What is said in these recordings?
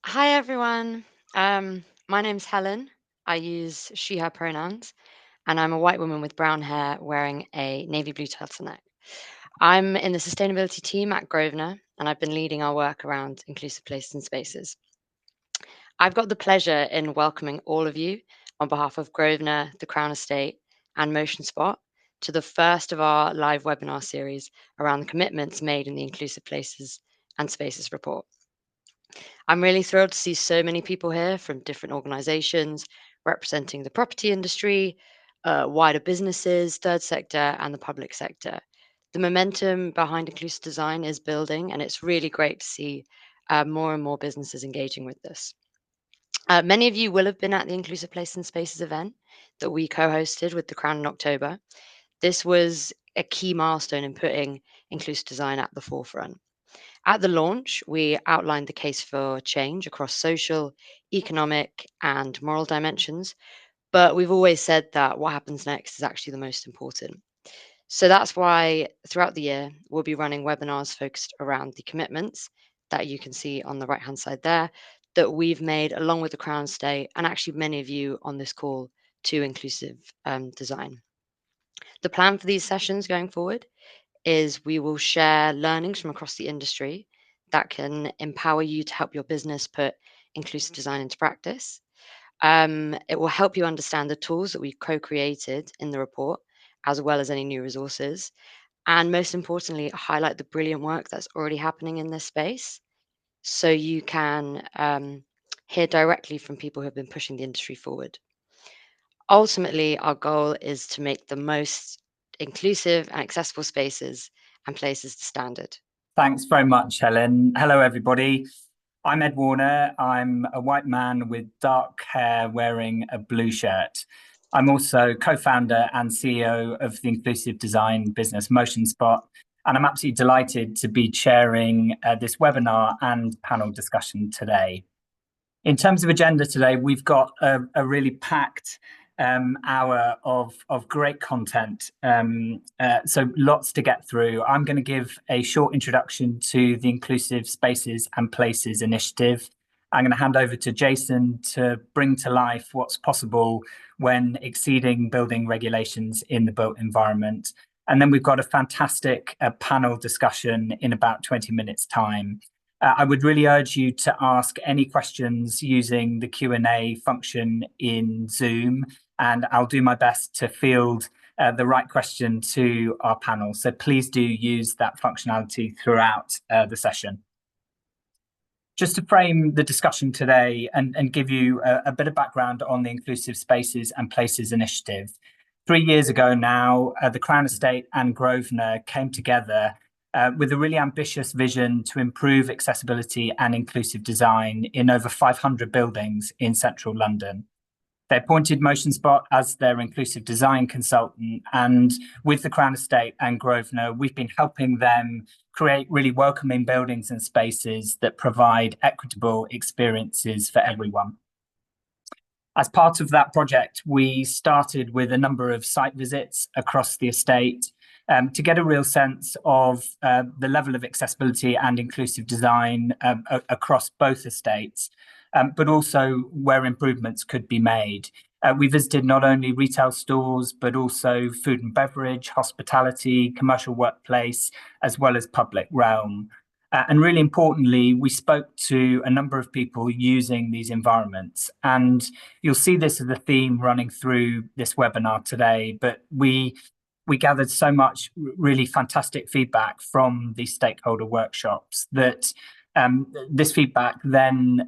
Hi everyone. My name's Helen. I use she, her pronouns, and I'm a white woman with brown hair wearing a navy blue turtleneck. I'm in the sustainability team at Grosvenor, and I've been leading our work around inclusive places and spaces. I've got the pleasure in welcoming all of you on behalf of Grosvenor, the Crown Estate, and Motionspot to the first of our live webinar series around the commitments made in the Inclusive Places and Spaces report. I'm really thrilled to see so many people here from different organizations representing the property industry, wider businesses, third sector, and the public sector. The momentum behind inclusive design is building, and it's really great to see more and more businesses engaging with this. Many of you will have been at the Inclusive Places and Spaces event that we co hosted with the Crown in October. This was a key milestone in putting inclusive design at the forefront. At the launch, we outlined the case for change across social, economic, and moral dimensions, but we've always said that what happens next is actually the most important. So that's why throughout the year, we'll be running webinars focused around the commitments that you can see on the right-hand side there that we've made along with the Crown Estate and actually many of you on this call to inclusive design. The plan for these sessions going forward is we will share learnings from across the industry that can empower you to help your business put inclusive design into practice. It will help you understand the tools that we co-created in the report, as well as any new resources. And most importantly, highlight the brilliant work that's already happening in this space so you can hear directly from people who have been pushing the industry forward. Ultimately, our goal is to make the most inclusive and accessible spaces and places the standard. Thanks very much, Helen. Hello, everybody. I'm Ed Warner. I'm a white man with dark hair wearing a blue shirt. I'm also co-founder and CEO of the inclusive design business Motionspot, and I'm absolutely delighted to be chairing this webinar and panel discussion today. In terms of agenda today, we've got a really packed hour of great content. So lots to get through. I'm going to give a short introduction to the Inclusive Spaces and Places initiative. I'm going to hand over to Jason to bring to life what's possible when exceeding building regulations in the built environment. And then we've got a fantastic panel discussion in about 20 minutes' time. I would really urge you to ask any questions using the Q&A function in Zoom, and I'll do my best to field the right question to our panel. So please do use that functionality throughout the session. Just to frame the discussion today and give you a bit of background on the Inclusive Spaces and Places initiative. 3 years ago now, the Crown Estate and Grosvenor came together with a really ambitious vision to improve accessibility and inclusive design in over 500 buildings in central London. They appointed Motionspot as their inclusive design consultant, and with the Crown Estate and Grosvenor, we've been helping them create really welcoming buildings and spaces that provide equitable experiences for everyone. As part of that project, we started with a number of site visits across the estate to get a real sense of the level of accessibility and inclusive design across both estates, but also where improvements could be made. We visited not only retail stores, but also food and beverage, hospitality, commercial workplace, as well as public realm. And really importantly, we spoke to a number of people using these environments. And you'll see this as a theme running through this webinar today, but we gathered so much really fantastic feedback from these stakeholder workshops that this feedback then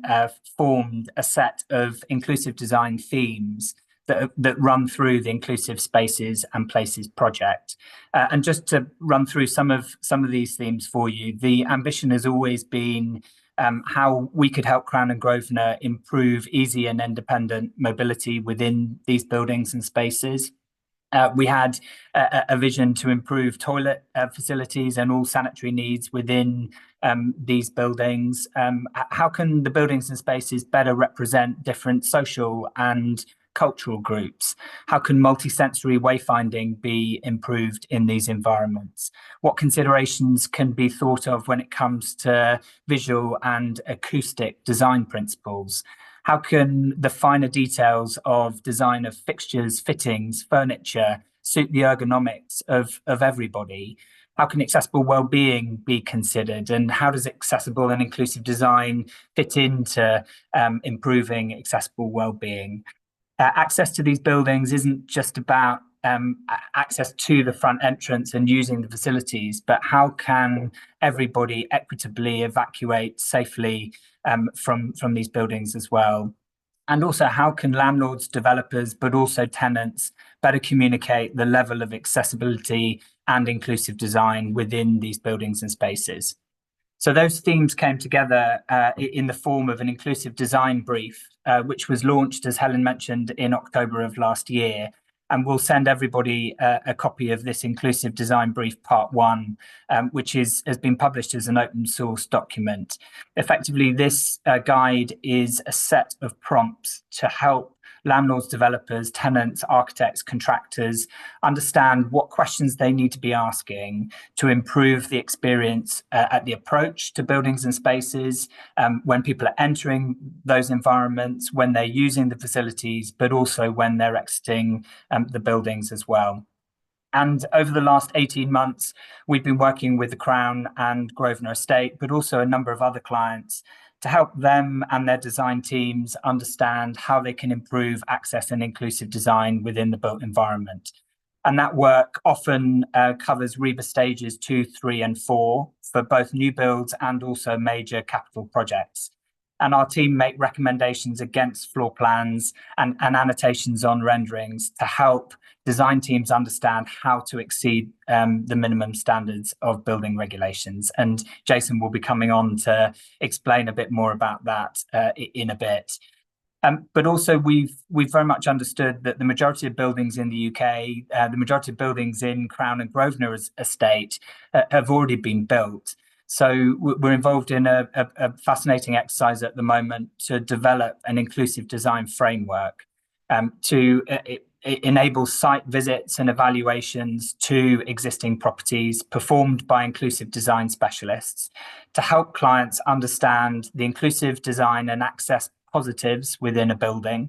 formed a set of inclusive design themes that run through the Inclusive Spaces and Places project. And just to run through some of these themes for you, the ambition has always been how we could help Crown and Grosvenor improve easy and independent mobility within these buildings and spaces. We had a vision to improve toilet facilities and all sanitary needs within these buildings. How can the buildings and spaces better represent different social and cultural groups? How can multisensory wayfinding be improved in these environments? What considerations can be thought of when it comes to visual and acoustic design principles? How can the finer details of design of fixtures, fittings, furniture suit the ergonomics of everybody? How can accessible well-being be considered, and how does accessible and inclusive design fit into improving accessible well-being? Access to these buildings isn't just about access to the front entrance and using the facilities, but how can everybody equitably evacuate safely from these buildings as well? And also, how can landlords, developers, but also tenants better communicate the level of accessibility and inclusive design within these buildings and spaces? So those themes came together in the form of an inclusive design brief, which was launched, as Helen mentioned, in October of last year. And we'll send everybody a copy of this inclusive design brief part one, which has been published as an open source document. Effectively, this guide is a set of prompts to help landlords, developers, tenants, architects, contractors understand what questions they need to be asking to improve the experience at the approach to buildings and spaces, when people are entering those environments, when they're using the facilities, but also when they're exiting the buildings as well. And over the last 18 months, we've been working with the Crown and Grosvenor Estate, but also a number of other clients to help them and their design teams understand how they can improve access and inclusive design within the built environment. And that work often covers REBA stages 2, 3, and 4 for both new builds and also major capital projects. And our team make recommendations against floor plans and annotations on renderings to help design teams understand how to exceed the minimum standards of building regulations. And Jason will be coming on to explain a bit more about that in a bit. But also, we've very much understood that the majority of buildings in the UK, the majority of buildings in Crown and Grosvenor Estate have already been built. So we're involved in a fascinating exercise at the moment to develop an inclusive design framework to enable site visits and evaluations to existing properties performed by inclusive design specialists to help clients understand the inclusive design and access positives within a building,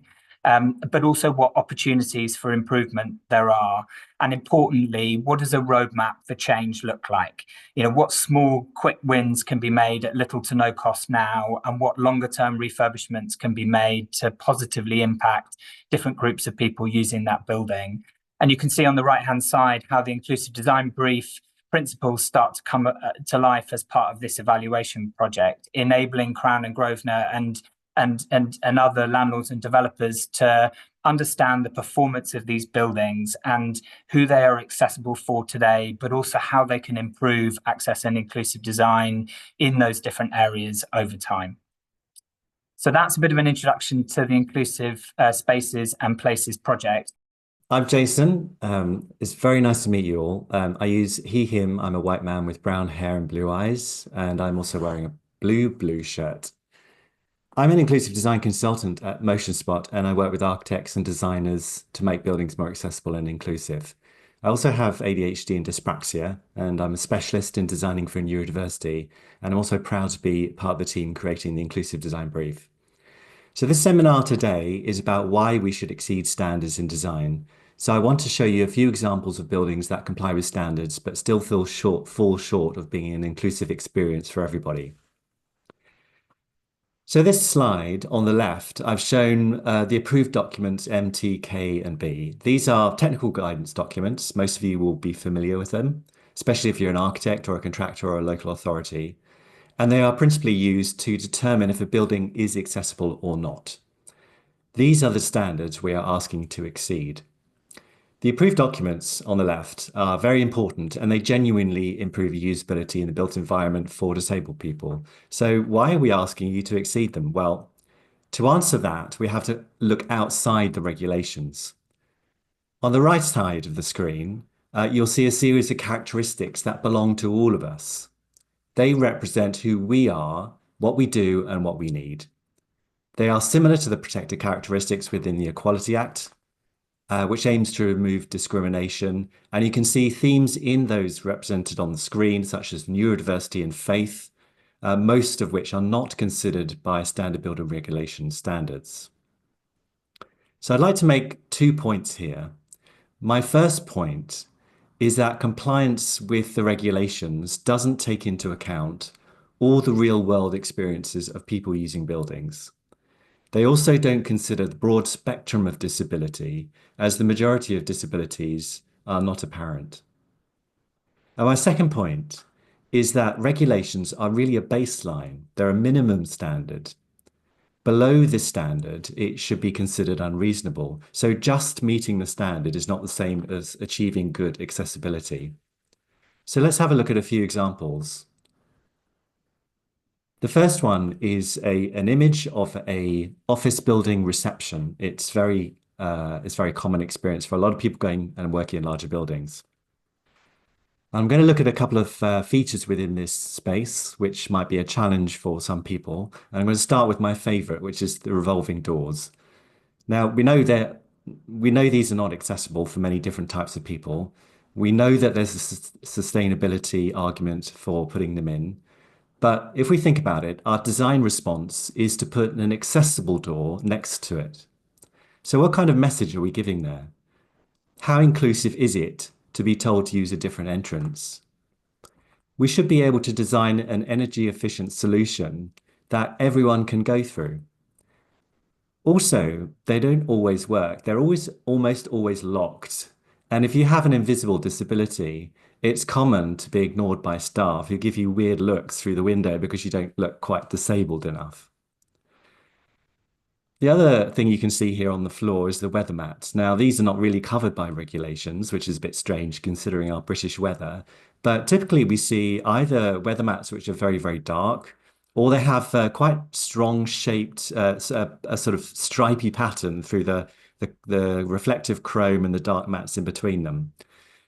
but also what opportunities for improvement there are. And importantly, what does a roadmap for change look like? What small, quick wins can be made at little to no cost now, and what longer term refurbishments can be made to positively impact different groups of people using that building. And you can see on the right-hand side how the inclusive design brief principles start to come to life as part of this evaluation project, enabling Crown and Grosvenor and other landlords and developers to understand the performance of these buildings and who they are accessible for today, but also how they can improve access and inclusive design in those different areas over time. So that's a bit of an introduction to the Inclusive Spaces and Places project. I'm Jason. It's very nice to meet you all. I use he, him. I'm a white man with brown hair and blue eyes, and I'm also wearing a blue shirt. I'm an inclusive design consultant at Motionspot, and I work with architects and designers to make buildings more accessible and inclusive. I also have ADHD and dyspraxia, and I'm a specialist in designing for a neurodiversity, and I'm also proud to be part of the team creating the inclusive design brief. So this seminar today is about why we should exceed standards in design. So I want to show you a few examples of buildings that comply with standards, but still fall short of being an inclusive experience for everybody. So this slide on the left, I've shown the approved documents M, T, K, and B. These are technical guidance documents. Most of you will be familiar with them, especially if you're an architect or a contractor or a local authority. And they are principally used to determine if a building is accessible or not. These are the standards we are asking to exceed. The approved documents on the left are very important, and they genuinely improve usability in the built environment for disabled people. So why are we asking you to exceed them? Well, to answer that, we have to look outside the regulations. On the right side of the screen, you'll see a series of characteristics that belong to all of us. They represent who we are, what we do, and what we need. They are similar to the protected characteristics within the Equality Act, which aims to remove discrimination. And you can see themes in those represented on the screen, such as neurodiversity and faith, most of which are not considered by standard building regulation standards. So I'd like to make 2 points here. My first point is that compliance with the regulations doesn't take into account all the real world experiences of people using buildings. They also don't consider the broad spectrum of disability, as the majority of disabilities are not apparent. And my second point is that regulations are really a baseline. They're a minimum standard. Below this standard, it should be considered unreasonable. So just meeting the standard is not the same as achieving good accessibility. So let's have a look at a few examples. The first one is an image of a office building reception. It's very common experience for a lot of people going and working in larger buildings. I'm going to look at a couple of features within this space, which might be a challenge for some people. And I'm going to start with my favorite, which is the revolving doors. Now, we know these are not accessible for many different types of people. We know that there's a sustainability argument for putting them in. But if we think about it, our design response is to put an accessible door next to it. So what kind of message are we giving there? How inclusive is it to be told to use a different entrance? We should be able to design an energy efficient solution that everyone can go through. Also, they don't always work. They're almost always locked. And if you have an invisible disability, it's common to be ignored by staff who give you weird looks through the window because you don't look quite disabled enough. The other thing you can see here on the floor is the weather mats. Now, these are not really covered by regulations, which is a bit strange considering our British weather. But typically we see either weather mats which are very, very dark, or they have quite strong shaped, a sort of stripy pattern through the reflective chrome and the dark mats in between them.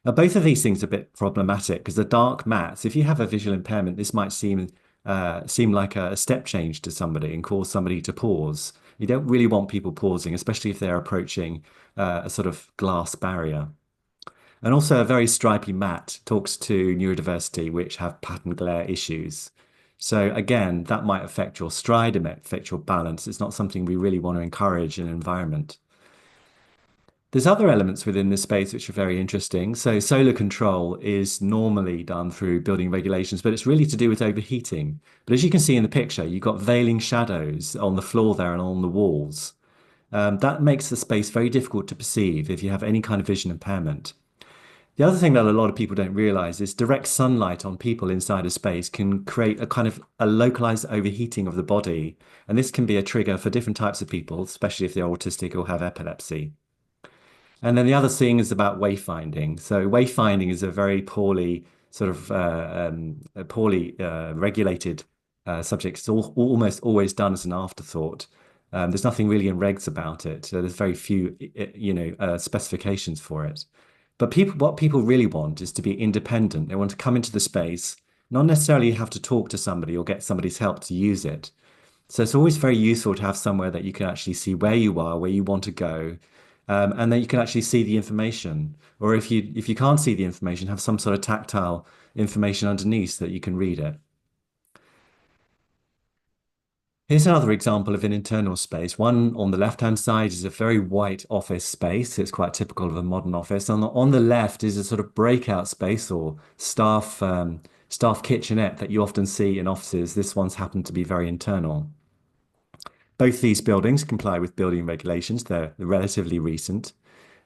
Now, both of these things are a bit problematic because the dark mats, if you have a visual impairment, this might seem like a step change to somebody and cause somebody to pause. You don't really want people pausing, especially if they're approaching a sort of glass barrier. And also a very stripy mat talks to neurodiversity, which have pattern glare issues. So again, that might affect your stride, it might affect your balance. It's not something we really want to encourage in an environment. There's other elements within this space which are very interesting. So solar control is normally done through building regulations, but it's really to do with overheating. But as you can see in the picture, you've got veiling shadows on the floor there and on the walls. That makes the space very difficult to perceive if you have any kind of vision impairment. The other thing that a lot of people don't realize is direct sunlight on people inside a space can create a kind of a localized overheating of the body. And this can be a trigger for different types of people, especially if they're autistic or have epilepsy. And then the other thing is about wayfinding. So wayfinding is a very poorly regulated subject. It's almost always done as an afterthought. There's nothing really in regs about it. So there's very few, specifications for it. But what people really want is to be independent. They want to come into the space, not necessarily have to talk to somebody or get somebody's help to use it. So it's always very useful to have somewhere that you can actually see where you are, where you want to go, and then you can actually see the information. Or if you can't see the information, have some sort of tactile information underneath so that you can read it. Here's another example of an internal space. One on the left-hand side is a very white office space. It's quite typical of a modern office. On the left is a sort of breakout space or staff kitchenette that you often see in offices. This one's happened to be very internal. Both these buildings comply with building regulations. They're relatively recent.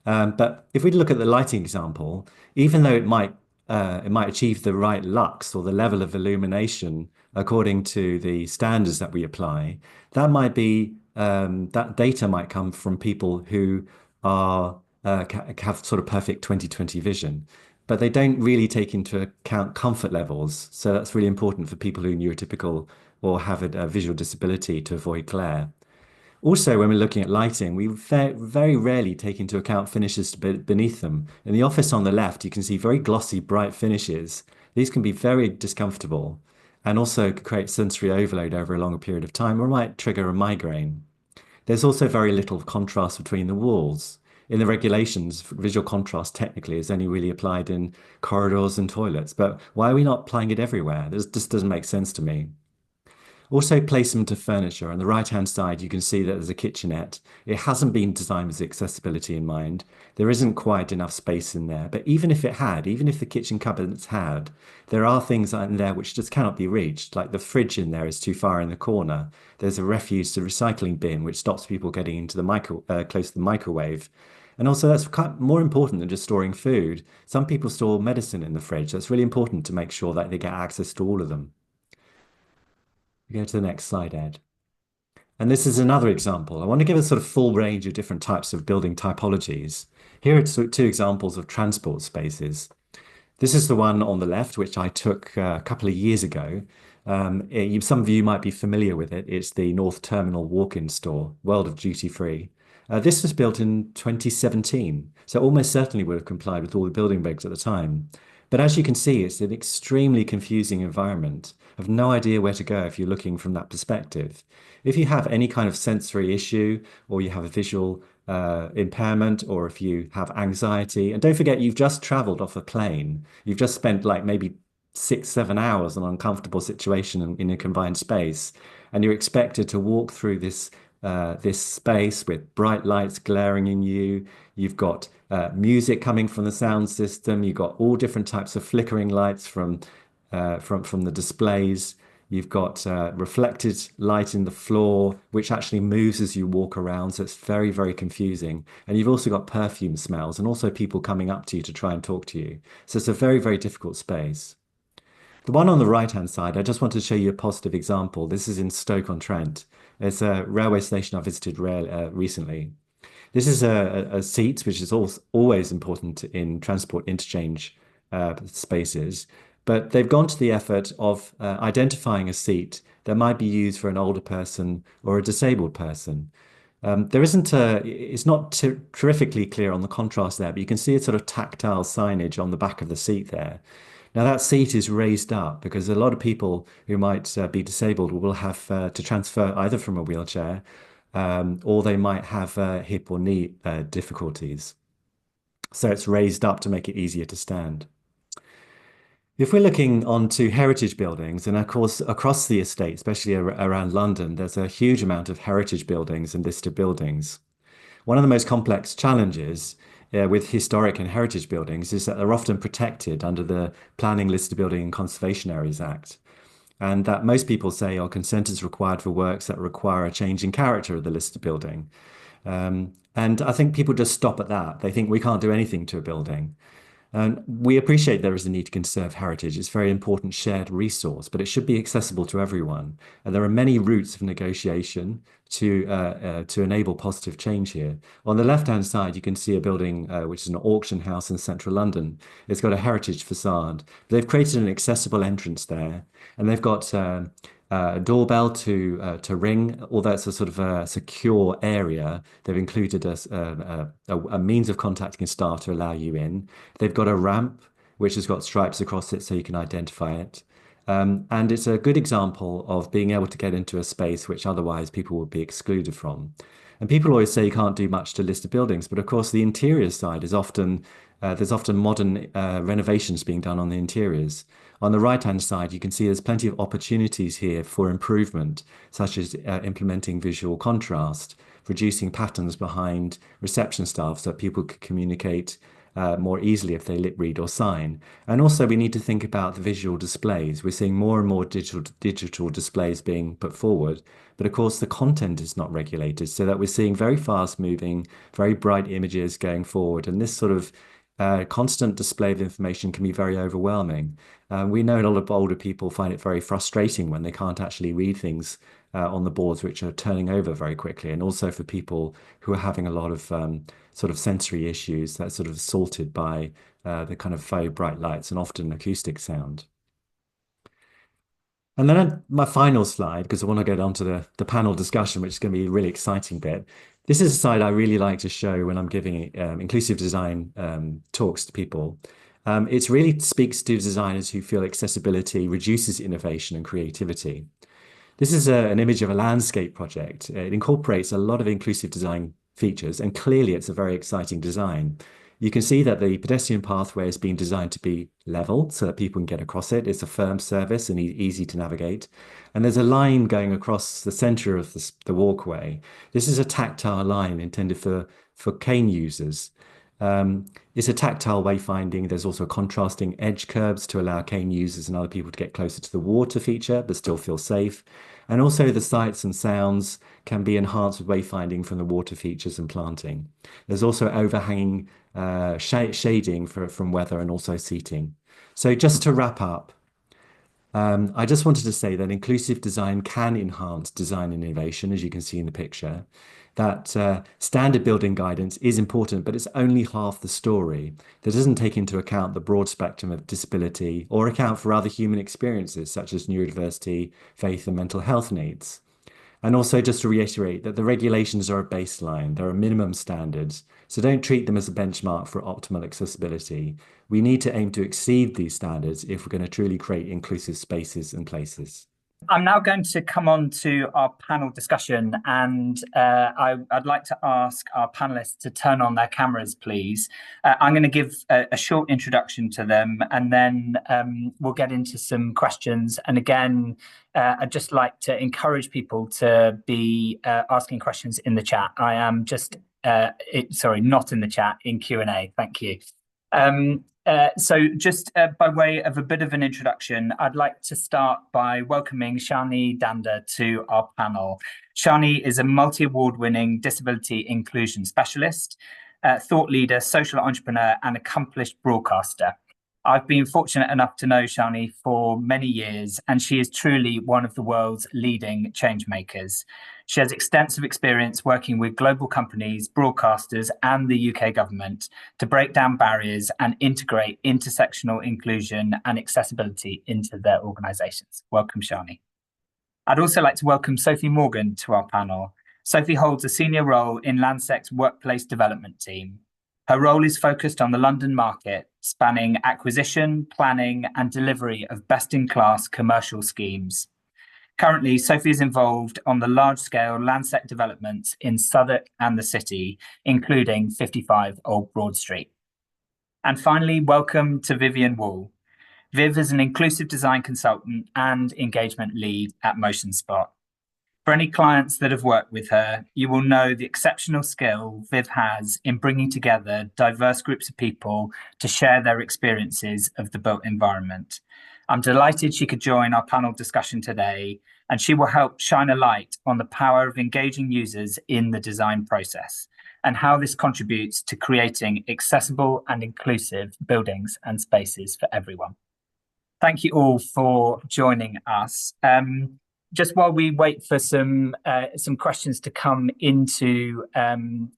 But if we look at the lighting example, even though it might achieve the right lux or the level of illumination according to the standards that we apply, that data might come from people who have sort of perfect 20/20 vision, but they don't really take into account comfort levels. So that's really important for people who are neurotypical or have a visual disability to avoid glare. Also, when we're looking at lighting, we very rarely take into account finishes beneath them. In the office on the left, you can see very glossy, bright finishes. These can be very discomfortable and also create sensory overload over a longer period of time or might trigger a migraine. There's also very little contrast between the walls. In the regulations, visual contrast technically is only really applied in corridors and toilets, but why are we not applying it everywhere? This just doesn't make sense to me. Also, placement of furniture. On the right-hand side, you can see that there's a kitchenette. It hasn't been designed with accessibility in mind. There isn't quite enough space in there. But even if it had, even if the kitchen cabinets had, there are things in there which just cannot be reached. Like the fridge in there is too far in the corner. There's a refuse to recycling bin which stops people getting into the close to the microwave. And also, that's more important than just storing food. Some people store medicine in the fridge. That's really important to make sure that they get access to all of them. Go to the next slide, Ed. And this is another example. I want to give a sort of full range of different types of building typologies. Here are two examples of transport spaces. This is the one on the left, which I took a couple of years ago. Some of you might be familiar with it. It's the North Terminal walk-in store, World of Duty Free. This was built in 2017, so almost certainly would have complied with all the building regs at the time. But as you can see, it's an extremely confusing environment. I have no idea where to go if you're looking from that perspective. If you have any kind of sensory issue, or you have a visual impairment, or if you have anxiety, and don't forget, you've just traveled off a plane. You've just spent like maybe 6-7 hours in an uncomfortable situation in a confined space, and you're expected to walk through this space with bright lights glaring in you. You've got music coming from the sound system. You've got all different types of flickering lights from the displays. You've got reflected light in the floor, which actually moves as you walk around. So it's very, very confusing. And you've also got perfume smells and also people coming up to you to try and talk to you. So it's a very, very difficult space. The one on the right-hand side, I just wanted to show you a positive example. This is in Stoke-on-Trent. It's a railway station I visited recently. This is a seat, which is always important in transport interchange spaces. But they've gone to the effort of identifying a seat that might be used for an older person or a disabled person. It's not terrifically clear on the contrast there, but you can see a sort of tactile signage on the back of the seat there. Now that seat is raised up because a lot of people who might be disabled will have to transfer either from a wheelchair or they might have hip or knee difficulties. So it's raised up to make it easier to stand. If we're looking onto heritage buildings, and of course across the estate, especially around London, there's a huge amount of heritage buildings and listed buildings. One of the most complex challenges with historic and heritage buildings is that they're often protected under the Planning, Listed Building and Conservation Areas Act. And that most people say consent is required for works that require a change in character of the listed building. And I think people just stop at that. They think we can't do anything to a building. And we appreciate there is a need to conserve heritage. It's a very important shared resource, but it should be accessible to everyone. And there are many routes of negotiation to enable positive change here. On the left-hand side, you can see a building which is an auction house in central London. It's got a heritage facade. They've created an accessible entrance there, and they've got a doorbell to ring, although it's a sort of a secure area. They've included a means of contacting staff to allow you in. They've got a ramp which has got stripes across it so you can identify it. And it's a good example of being able to get into a space which otherwise people would be excluded from. And people always say you can't do much to listed buildings, but of course the interior side is often, there's often modern renovations being done on the interiors. On the right-hand side, you can see there's plenty of opportunities here for improvement, such as implementing visual contrast, reducing patterns behind reception staff so that people could communicate more easily if they lip read or sign. And also we need to think about the visual displays. We're seeing more and more digital displays being put forward, but of course the content is not regulated, so that we're seeing very fast moving, very bright images going forward. And this sort of constant display of information can be very overwhelming. We know a lot of older people find it very frustrating when they can't actually read things on the boards, which are turning over very quickly. And also for people who are having a lot of sort of sensory issues that's sort of assaulted by the kind of very bright lights and often acoustic sound. And then my final slide, because I want to get on to the panel discussion, which is going to be a really exciting bit. This is a slide I really like to show when I'm giving inclusive design talks to people. It really speaks to designers who feel accessibility reduces innovation and creativity. This is an image of a landscape project. It incorporates a lot of inclusive design features, and clearly it's a very exciting design. You can see that the pedestrian pathway has been designed to be level so that people can get across it. It's a firm surface and easy to navigate. And there's a line going across the center of the walkway. This is a tactile line intended for cane users. It's a tactile wayfinding. There's also contrasting edge curbs to allow cane users and other people to get closer to the water feature, but still feel safe. And also the sights and sounds can be enhanced with wayfinding from the water features and planting. There's also overhanging shading from weather and also seating. So just to wrap up, I just wanted to say that inclusive design can enhance design innovation, as you can see in the picture. That standard building guidance is important, but it's only half the story. That doesn't take into account the broad spectrum of disability or account for other human experiences such as neurodiversity, faith and mental health needs. And also just to reiterate that the regulations are a baseline, there are minimum standards, so don't treat them as a benchmark for optimal accessibility. We need to aim to exceed these standards if we're going to truly create inclusive spaces and places. I'm now going to come on to our panel discussion, and I'd like to ask our panelists to turn on their cameras, please. I'm going to give a short introduction to them, and then we'll get into some questions. And again, I'd just like to encourage people to be asking questions in the chat. I am just, sorry, not in the chat, in Q&A. Thank you. So just by way of a bit of an introduction, I'd like to start by welcoming Shani Dhanda to our panel. Shani is a multi-award winning disability inclusion specialist, thought leader, social entrepreneur, and accomplished broadcaster. I've been fortunate enough to know Shani for many years, and she is truly one of the world's leading change makers. She has extensive experience working with global companies, broadcasters, and the UK government to break down barriers and integrate intersectional inclusion and accessibility into their organisations. Welcome, Shani. I'd also like to welcome Sophie Morgan to our panel. Sophie holds a senior role in Landsec's workplace development team. Her role is focused on the London market, spanning acquisition, planning, and delivery of best-in-class commercial schemes. Currently, Sophie is involved on the large-scale Landsec developments in Southwark and the City, including 55 Old Broad Street. And finally, welcome to Vivian Wall. Viv is an inclusive design consultant and engagement lead at Motionspot. For any clients that have worked with her, you will know the exceptional skill Viv has in bringing together diverse groups of people to share their experiences of the built environment. I'm delighted she could join our panel discussion today, and she will help shine a light on the power of engaging users in the design process and how this contributes to creating accessible and inclusive buildings and spaces for everyone. Thank you all for joining us. Just while we wait for some questions to come into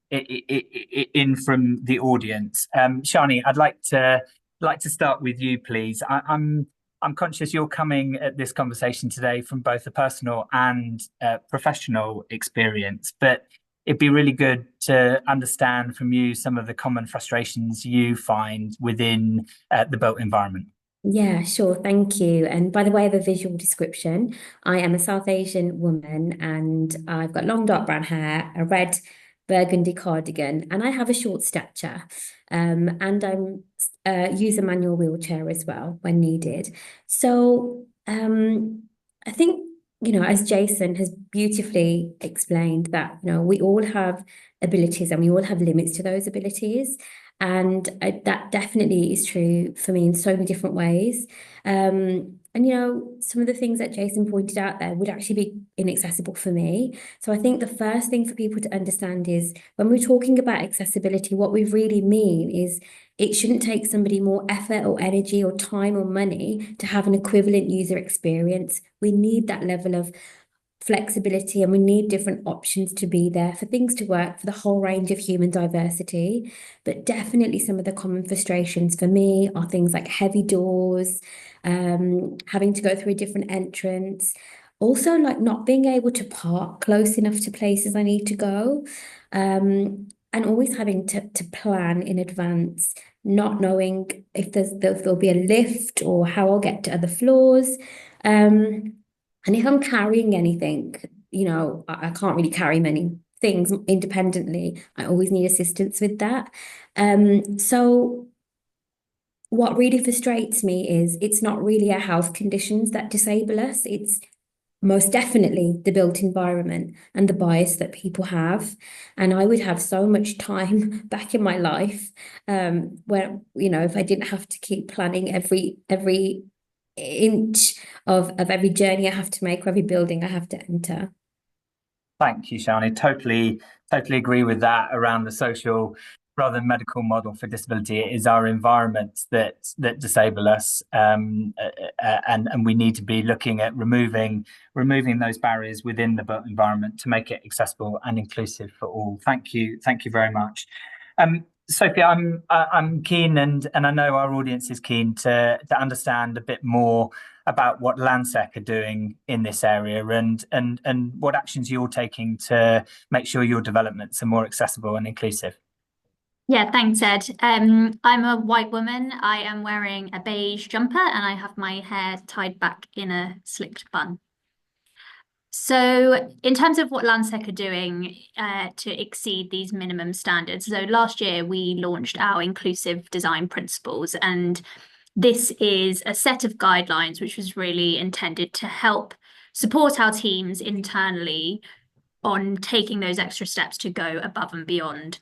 in from the audience, Shani, I'd like to start with you, please. I'm conscious you're coming at this conversation today from both a personal and professional experience, but it'd be really good to understand from you some of the common frustrations you find within the built environment. Yeah, sure. Thank you. And by the way of a visual description, I am a South Asian woman and I've got long dark brown hair, a red burgundy cardigan, and I have a short stature. And I'm use a manual wheelchair as well when needed. So I think, as Jason has beautifully explained that, we all have abilities and we all have limits to those abilities. And that definitely is true for me in so many different ways. And, some of the things that Jason pointed out there would actually be inaccessible for me. So I think the first thing for people to understand is when we're talking about accessibility, what we really mean is it shouldn't take somebody more effort or energy or time or money to have an equivalent user experience. We need that level of flexibility and we need different options to be there for things to work for the whole range of human diversity. But definitely some of the common frustrations for me are things like heavy doors, having to go through a different entrance, also like not being able to park close enough to places I need to go, and always having to plan in advance, not knowing if there'll be a lift or how I'll get to other floors. And if I'm carrying anything, I can't really carry many things independently. I always need assistance with that. So what really frustrates me is it's not really our health conditions that disable us. It's most definitely the built environment and the bias that people have. And I would have so much time back in my life where, if I didn't have to keep planning every inch of every journey I have to make, or every building I have to enter. Thank you, Shani. Totally agree with that around the social rather than medical model for disability. It is our environments that disable us, and we need to be looking at removing those barriers within the built environment to make it accessible and inclusive for all. Thank you very much. Sophie, I'm keen, and I know our audience is keen to understand a bit more about what Landsec are doing in this area, and what actions you're taking to make sure your developments are more accessible and inclusive. Yeah, thanks, Ed. I'm a white woman. I am wearing a beige jumper and I have my hair tied back in a slicked bun. So in terms of what Landsec are doing to exceed these minimum standards, so last year we launched our inclusive design principles, and this is a set of guidelines which was really intended to help support our teams internally on taking those extra steps to go above and beyond.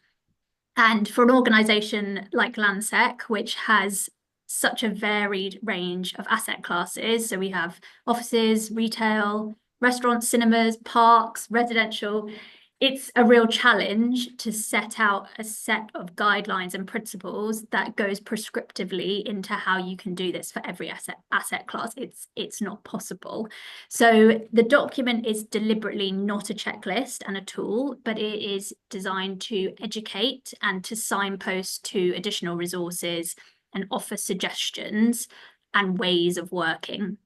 And for an organisation like Landsec, which has such a varied range of asset classes, so we have offices, retail, restaurants, cinemas, parks, residential, it's a real challenge to set out a set of guidelines and principles that goes prescriptively into how you can do this for every asset class. It's not possible. So the document is deliberately not a checklist and a tool, but it is designed to educate and to signpost to additional resources and offer suggestions and ways of working.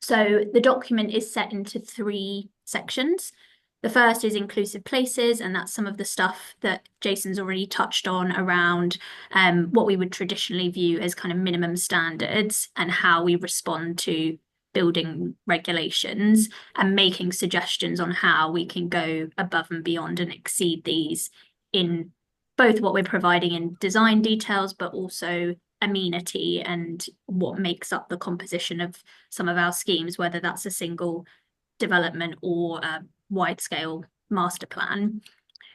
So the document is set into 3 sections. The first is inclusive places, and that's some of the stuff that Jason's already touched on around what we would traditionally view as kind of minimum standards and how we respond to building regulations, and making suggestions on how we can go above and beyond and exceed these in both what we're providing in design details, but also amenity and what makes up the composition of some of our schemes, whether that's a single development or a wide-scale master plan.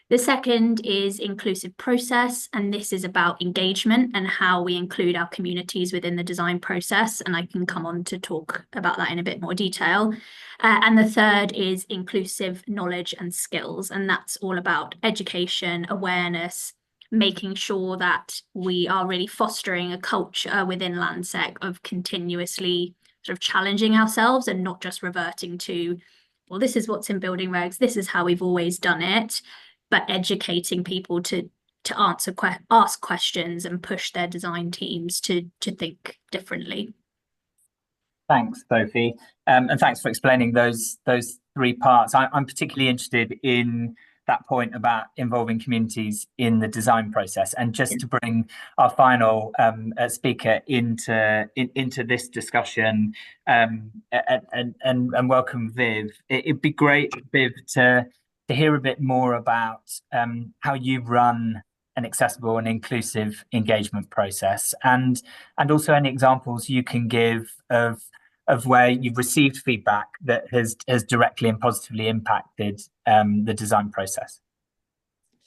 The second is inclusive process, and this is about engagement and how we include our communities within the design process, and I can come on to talk about that in a bit more detail. And the third is inclusive knowledge and skills, and that's all about education, awareness, making sure that we are really fostering a culture within Landsec of continuously sort of challenging ourselves and not just reverting to, well, this is what's in building regs, this is how we've always done it, but educating people to ask questions and push their design teams to think differently. Thanks, Sophie, and thanks for explaining those 3 parts. I'm particularly interested in that point about involving communities in the design process, and just to bring our final speaker into this discussion, and welcome Viv. It'd be great, Viv, to hear a bit more about how you run an accessible and inclusive engagement process, and also any examples you can give of where you've received feedback that has directly and positively impacted the design process.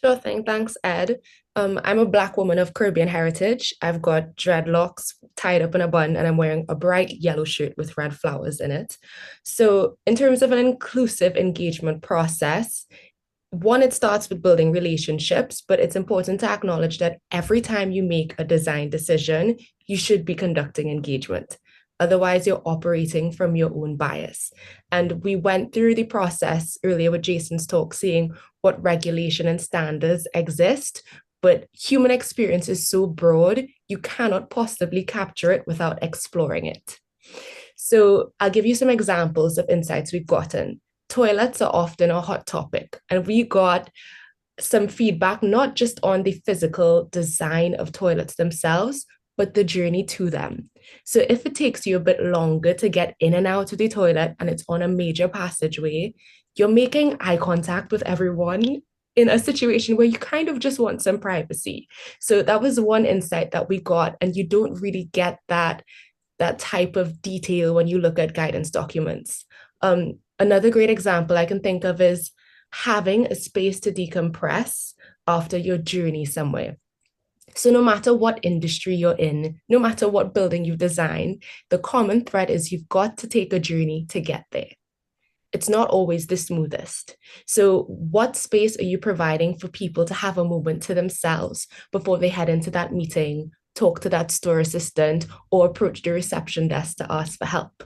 Sure thing. Thanks, Ed. I'm a Black woman of Caribbean heritage. I've got dreadlocks tied up in a bun, and I'm wearing a bright yellow shirt with red flowers in it. So in terms of an inclusive engagement process, one, it starts with building relationships, but it's important to acknowledge that every time you make a design decision, you should be conducting engagement. Otherwise, you're operating from your own bias. And we went through the process earlier with Jason's talk, seeing what regulation and standards exist, but human experience is so broad, you cannot possibly capture it without exploring it. So I'll give you some examples of insights we've gotten. Toilets are often a hot topic, and we got some feedback, not just on the physical design of toilets themselves, but the journey to them. So if it takes you a bit longer to get in and out of the toilet and it's on a major passageway, you're making eye contact with everyone in a situation where you kind of just want some privacy. So that was one insight that we got, and you don't really get that type of detail when you look at guidance documents. Another great example I can think of is having a space to decompress after your journey somewhere. So no matter what industry you're in, no matter what building you've designed, the common thread is you've got to take a journey to get there. It's not always the smoothest. So what space are you providing for people to have a moment to themselves before they head into that meeting, talk to that store assistant, or approach the reception desk to ask for help?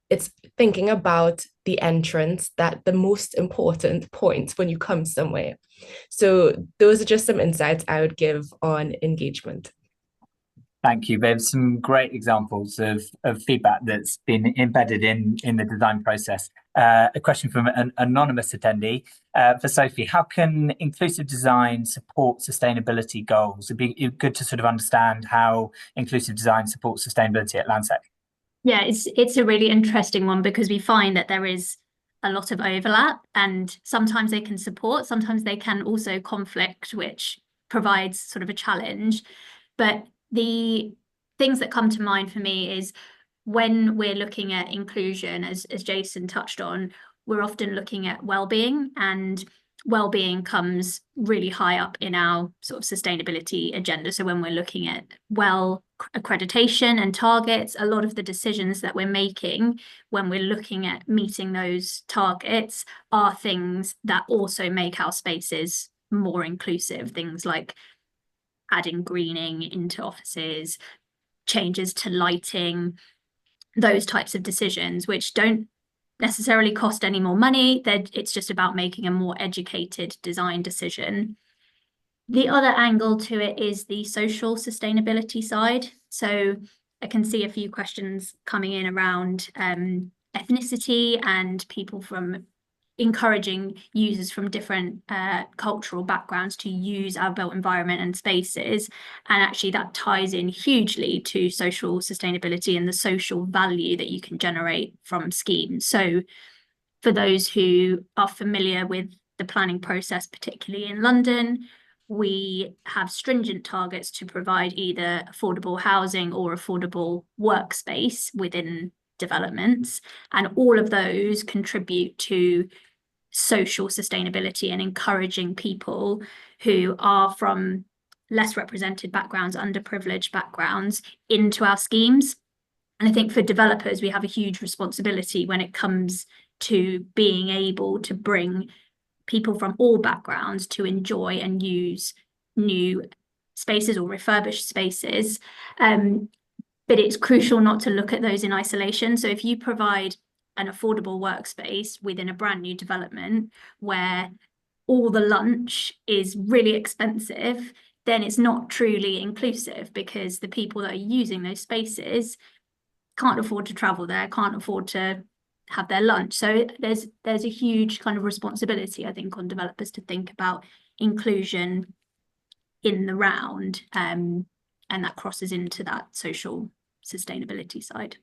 It's thinking about the entrance, that the most important point when you come somewhere. So those are just some insights I would give on engagement. Thank you. There's some great examples of feedback that's been embedded in the design process. A question from an anonymous attendee for Sophie. How can inclusive design support sustainability goals? It'd be good to sort of understand how inclusive design supports sustainability at Landsec. Yeah, it's a really interesting one, because we find that there is a lot of overlap, and sometimes they can support, sometimes they can also conflict, which provides sort of a challenge. But the things that come to mind for me is when we're looking at inclusion, as Jason touched on, we're often looking at well-being, and well-being comes really high up in our sort of sustainability agenda. So when we're looking at accreditation and targets, a lot of the decisions that we're making when we're looking at meeting those targets are things that also make our spaces more inclusive. Things like adding greening into offices, changes to lighting, those types of decisions, which don't necessarily cost any more money. It's just about making a more educated design decision. The other angle to it is the social sustainability side. So I can see a few questions coming in around ethnicity and people from encouraging users from different cultural backgrounds to use our built environment and spaces. And actually that ties in hugely to social sustainability and the social value that you can generate from schemes. So for those who are familiar with the planning process, particularly in London, we have stringent targets to provide either affordable housing or affordable workspace within developments. And all of those contribute to social sustainability and encouraging people who are from less represented backgrounds, underprivileged backgrounds, into our schemes. And I think for developers, we have a huge responsibility when it comes to being able to bring people from all backgrounds to enjoy and use new spaces or refurbished spaces. But it's crucial not to look at those in isolation. So if you provide an affordable workspace within a brand new development where all the lunch is really expensive, then it's not truly inclusive, because the people that are using those spaces can't afford to travel there, can't afford to have their lunch. So there's a huge kind of responsibility, I think, on developers to think about inclusion in the round, and that crosses into that social sustainability side.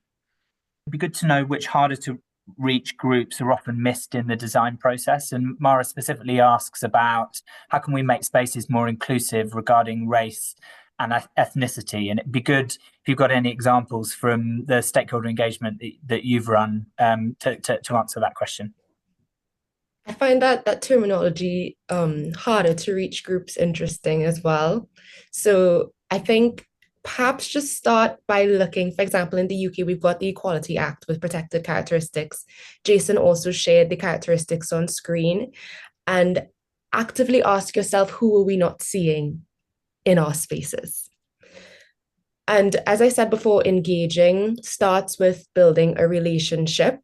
It'd be good to know which harder to reach groups are often missed in the design process. And Mara specifically asks about how can we make spaces more inclusive regarding race and ethnicity. And it'd be good if you've got any examples from the stakeholder engagement that you've run to answer that question. I find that terminology harder to reach groups interesting as well. So I think perhaps just start by looking, for example, in the UK, we've got the Equality Act with protected characteristics. Jason also shared the characteristics on screen, and actively ask yourself, who are we not seeing in our spaces? And as I said before, engaging starts with building a relationship.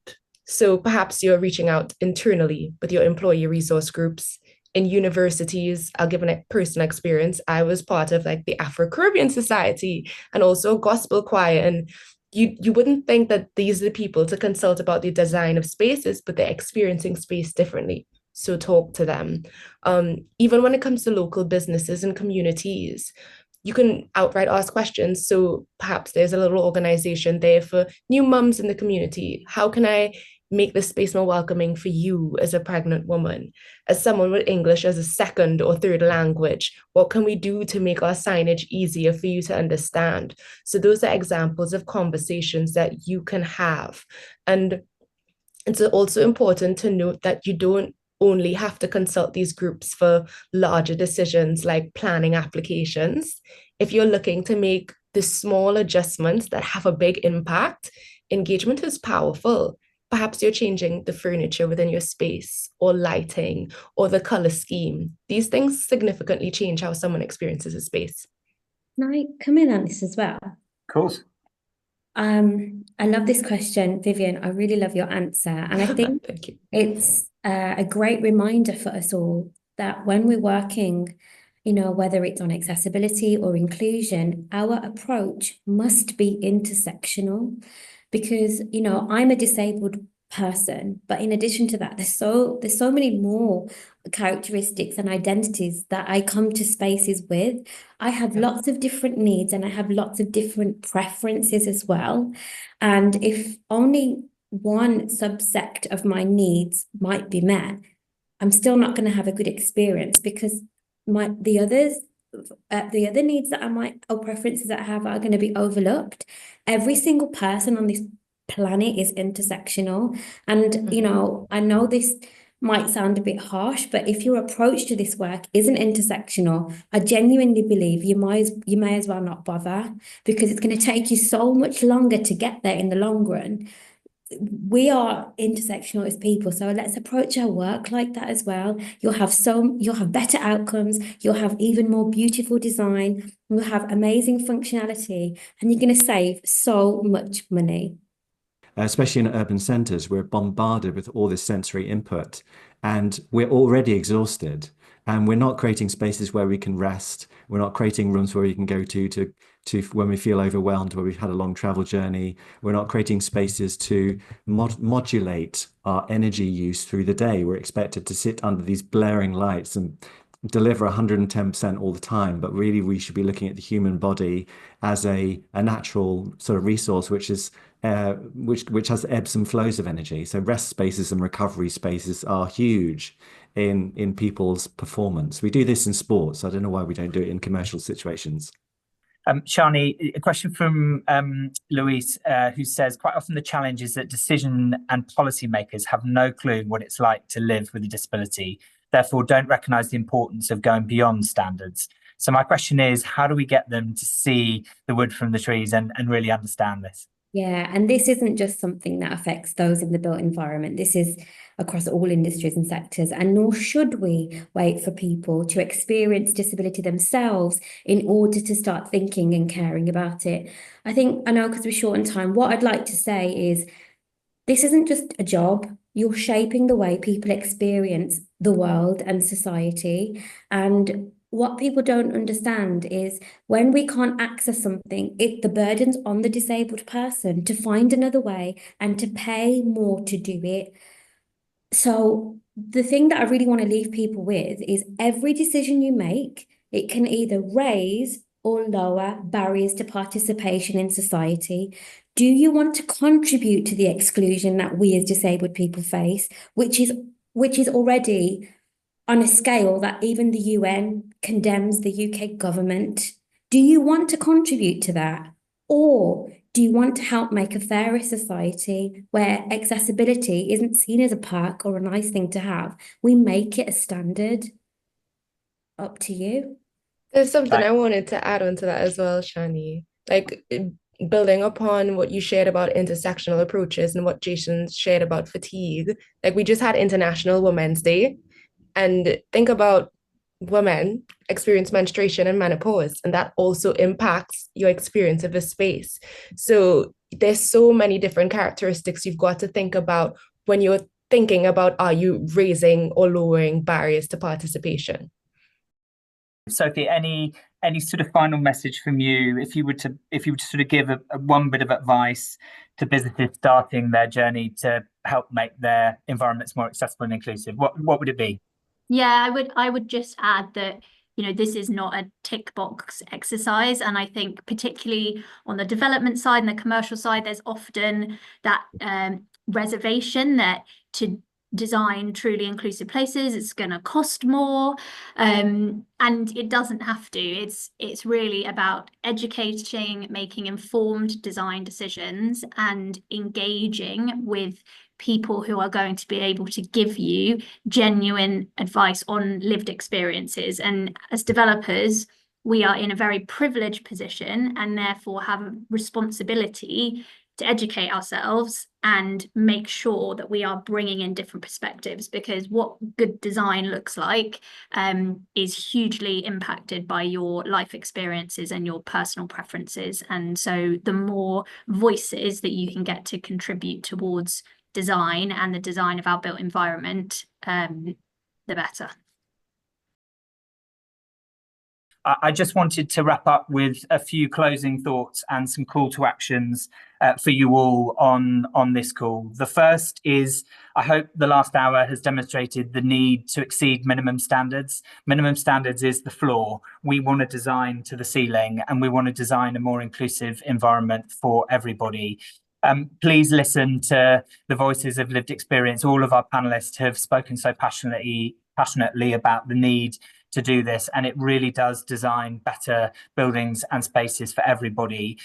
So perhaps you're reaching out internally with your employee resource groups. In universities, I'll give a personal experience. I was part of like the Afro-Caribbean Society and also a gospel choir. And you wouldn't think that these are the people to consult about the design of spaces, but they're experiencing space differently. So talk to them. Even when it comes to local businesses and communities, you can outright ask questions. So perhaps there's a little organization there for new mums in the community. How can I make this space more welcoming for you as a pregnant woman, as someone with English as a second or third language? What can we do to make our signage easier for you to understand? So those are examples of conversations that you can have. And it's also important to note that you don't only have to consult these groups for larger decisions like planning applications. If you're looking to make the small adjustments that have a big impact, engagement is powerful. Perhaps you're changing the furniture within your space, or lighting, or the color scheme. These things significantly change how someone experiences a space. Can I come in on this as well? Of course. I love this question, Vivian. I really love your answer. And I think Thank you. it's a great reminder for us all that when we're working, whether it's on accessibility or inclusion, our approach must be intersectional because, I'm a disabled person, but in addition to that, there's so many more characteristics and identities that I come to spaces with. I have lots of different needs and I have lots of different preferences as well. And if only one subsect of my needs might be met, I'm still not going to have a good experience because the other needs that I might, or preferences that I have, are going to be overlooked. Every single person on this planet is intersectional. And, I know this might sound a bit harsh, but if your approach to this work isn't intersectional, I genuinely believe you may as well not bother, because it's going to take you so much longer to get there in the long run. We are intersectional as people, so let's approach our work like that as well. You'll have better outcomes, you'll have even more beautiful design, you'll have amazing functionality, and you're going to save so much money. Especially in urban centres, we're bombarded with all this sensory input and we're already exhausted, and we're not creating spaces where we can rest. We're not creating rooms where we can go to when we feel overwhelmed, where we've had a long travel journey. We're not creating spaces to modulate our energy use through the day. We're expected to sit under these blaring lights and deliver 110% all the time, but really we should be looking at the human body as a natural sort of resource which has ebbs and flows of energy. So rest spaces and recovery spaces are huge in people's performance. We do this in sports. I don't know why we don't do it in commercial situations. Shani, a question from Louise, who says, quite often the challenge is that decision and policymakers have no clue what it's like to live with a disability, therefore don't recognise the importance of going beyond standards. So my question is, how do we get them to see the wood from the trees and really understand this? Yeah, and this isn't just something that affects those in the built environment. This is across all industries and sectors, and nor should we wait for people to experience disability themselves in order to start thinking and caring about it. I know because we're short on time, what I'd like to say is this isn't just a job. You're shaping the way people experience the world and society. And what people don't understand is when we can't access something, the burden's on the disabled person to find another way and to pay more to do it. So the thing that I really want to leave people with is every decision you make, it can either raise or lower barriers to participation in society. Do you want to contribute to the exclusion that we as disabled people face, which is already on a scale that even the UN condemns the UK government? Do you want to contribute to that? Or do you want to help make a fairer society where accessibility isn't seen as a perk or a nice thing to have? We make it a standard. Up to you. There's something I wanted to add on to that as well, Shani. Like building upon what you shared about intersectional approaches and what Jason shared about fatigue. Like we just had International Women's Day, and think about women experience menstruation and menopause, and that also impacts your experience of a space. So there's so many different characteristics you've got to think about when you're thinking about, are you raising or lowering barriers to participation? Sophie, any sort of final message from you, if you were to sort of give one bit of advice to businesses starting their journey to help make their environments more accessible and inclusive, what would it be? Yeah, I would just add that this is not a tick box exercise. And I think particularly on the development side and the commercial side, there's often that reservation that to design truly inclusive places, it's going to cost more, and it doesn't have to. It's really about educating, making informed design decisions, and engaging with people who are going to be able to give you genuine advice on lived experiences. And as developers, we are in a very privileged position and therefore have a responsibility to educate ourselves and make sure that we are bringing in different perspectives, because what good design looks like is hugely impacted by your life experiences and your personal preferences. And so the more voices that you can get to contribute towards design and the design of our built environment, the better. I just wanted to wrap up with a few closing thoughts and some call to actions for you all on this call. The first is, I hope the last hour has demonstrated the need to exceed minimum standards. Minimum standards is the floor. We want to design to the ceiling, and we want to design a more inclusive environment for everybody. Please listen to the voices of lived experience. All of our panelists have spoken so passionately about the need to do this, and it really does design better buildings and spaces for everybody.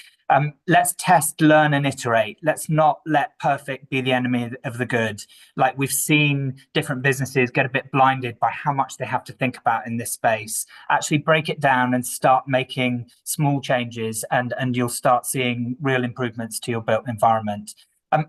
Let's test, learn, and iterate. Let's not let perfect be the enemy of the good. Like, we've seen different businesses get a bit blinded by how much they have to think about in this space. Actually break it down and start making small changes, and you'll start seeing real improvements to your built environment.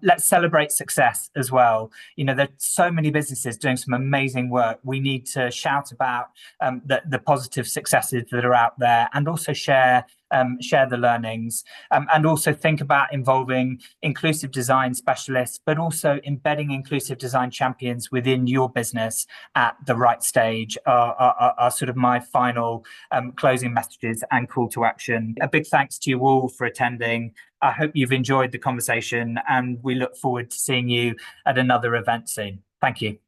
Let's celebrate success as well. There's so many businesses doing some amazing work. We need to shout about the positive successes that are out there, and also share the learnings, and also think about involving inclusive design specialists, but also embedding inclusive design champions within your business at the right stage are sort of my final closing messages and call to action. A big thanks to you all for attending. I hope you've enjoyed the conversation, and we look forward to seeing you at another event soon. Thank you.